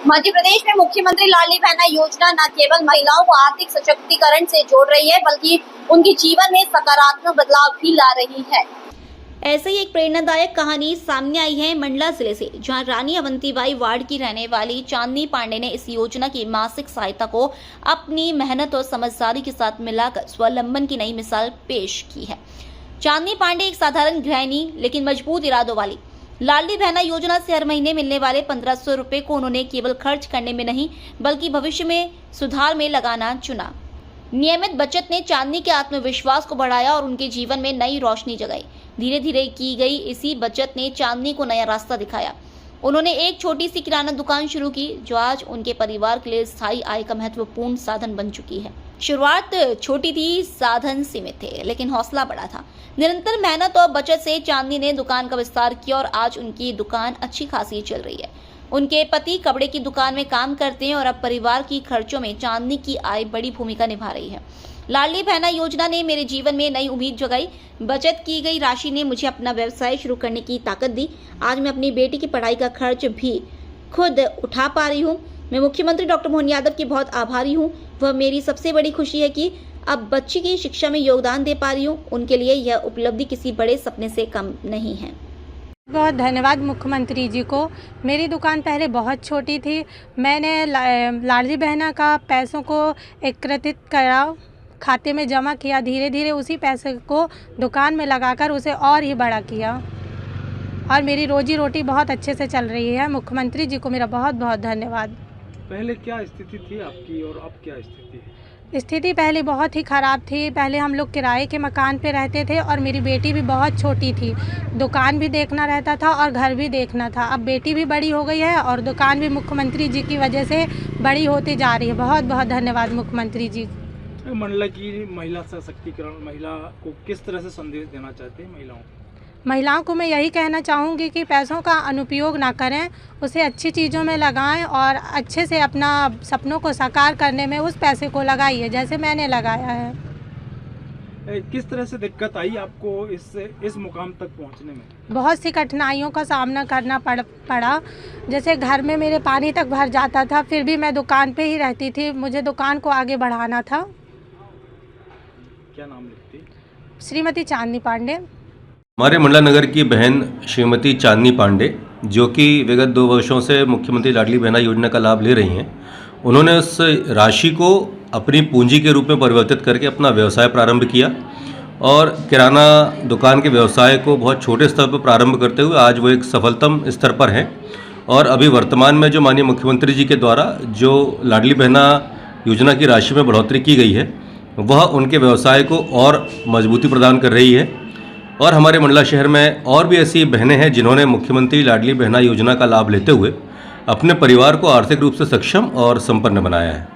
मध्य प्रदेश में मुख्यमंत्री लाडली बहना योजना न केवल महिलाओं को आर्थिक सशक्तिकरण से जोड़ रही है, बल्कि उनके जीवन में सकारात्मक बदलाव भी ला रही है। ऐसे ही एक प्रेरणादायक कहानी सामने आई है मंडला जिले से, जहां रानी अवंतीबाई वार्ड की रहने वाली चांदनी पांडे ने इस योजना की मासिक सहायता को अपनी मेहनत और समझदारी के साथ मिलाकर स्वावलंबन की नई मिसाल पेश की है। चांदनी पांडे एक साधारण गृहिणी लेकिन मजबूत इरादों वाली। लाडली बहना योजना से हर महीने मिलने वाले 1500 रुपए को उन्होंने केवल खर्च करने में नहीं बल्कि भविष्य में सुधार में लगाना चुना। नियमित बचत ने चांदनी के आत्मविश्वास को बढ़ाया और उनके जीवन में नई रोशनी जगाई। धीरे धीरे की गई इसी बचत ने चांदनी को नया रास्ता दिखाया। उन्होंने एक छोटी सी किराना दुकान शुरू की, जो आज उनके परिवार के लिए स्थायी आय का महत्वपूर्ण साधन बन चुकी है। शुरुआत छोटी थी, साधन सीमित थे, लेकिन हौसला बड़ा था। निरंतर मेहनत और बचत से चांदनी ने दुकान का विस्तार किया और आज उनकी दुकान अच्छी खासी चल रही है। उनके पति कपड़े की दुकान में काम करते हैं और अब परिवार की खर्चों में चांदनी की आय बड़ी भूमिका निभा रही है। लाडली बहना योजना ने मेरे जीवन में नई उम्मीद जगाई। बचत की गई राशि ने मुझे अपना व्यवसाय शुरू करने की ताकत दी। आज मैं अपनी बेटी की पढ़ाई का खर्च भी खुद उठा पा रही हूँ। मैं मुख्यमंत्री डॉक्टर मोहन यादव की बहुत आभारी हूँ। वह मेरी सबसे बड़ी खुशी है कि अब बच्ची की शिक्षा में योगदान दे पा रही हूँ। उनके लिए यह उपलब्धि किसी बड़े सपने से कम नहीं है। बहुत धन्यवाद मुख्यमंत्री जी को। मेरी दुकान पहले बहुत छोटी थी। मैंने लाडली बहना का पैसों को एकत्रित करा, खाते में जमा किया। धीरे धीरे उसी पैसे को दुकान में लगाकर उसे और ही बड़ा किया और मेरी रोजी रोटी बहुत अच्छे से चल रही है। मुख्यमंत्री जी को मेरा बहुत बहुत धन्यवाद। पहले क्या स्थिति थी आपकी और अब क्या स्थिति है? स्थिति पहले बहुत ही ख़राब थी। पहले हम लोग किराए के मकान पे रहते थे और मेरी बेटी भी बहुत छोटी थी। दुकान भी देखना रहता था और घर भी देखना था। अब बेटी भी बड़ी हो गई है और दुकान भी मुख्यमंत्री जी की वजह से बड़ी होती जा रही है। बहुत बहुत धन्यवाद मुख्यमंत्री जी। मंडला की महिला सशक्तिकरण, महिला को किस तरह से संदेश देना चाहते हैं? महिलाओं को मैं यही कहना चाहूँगी कि पैसों का अनुपयोग ना करें, उसे अच्छी चीज़ों में लगाएं और अच्छे से अपना सपनों को साकार करने में उस पैसे को लगाइए, जैसे मैंने लगाया है। किस तरह से दिक्कत आई आपको इस मुकाम तक पहुंचने में? बहुत सी कठिनाइयों का सामना करना पड़ा। जैसे घर में मेरे पानी तक भर जाता था, फिर भी मैं दुकान पे ही रहती थी। मुझे दुकान को आगे बढ़ाना था। क्या नाम लिखती? श्रीमती चांदनी पांडे। हमारे मंडला नगर की बहन श्रीमती चांदनी पांडे, जो कि विगत 2 वर्षों से मुख्यमंत्री लाडली बहना योजना का लाभ ले रही हैं, उन्होंने उस राशि को अपनी पूंजी के रूप में परिवर्तित करके अपना व्यवसाय प्रारंभ किया और किराना दुकान के व्यवसाय को बहुत छोटे स्तर पर प्रारंभ करते हुए आज वो एक सफलतम स्तर पर हैं। और अभी वर्तमान में जो माननीय मुख्यमंत्री जी के द्वारा जो लाडली बहना योजना की राशि में बढ़ोतरी की गई है, वह उनके व्यवसाय को और मजबूती प्रदान कर रही है। और हमारे मंडला शहर में और भी ऐसी बहनें हैं जिन्होंने मुख्यमंत्री लाडली बहना योजना का लाभ लेते हुए अपने परिवार को आर्थिक रूप से सक्षम और संपन्न बनाया है।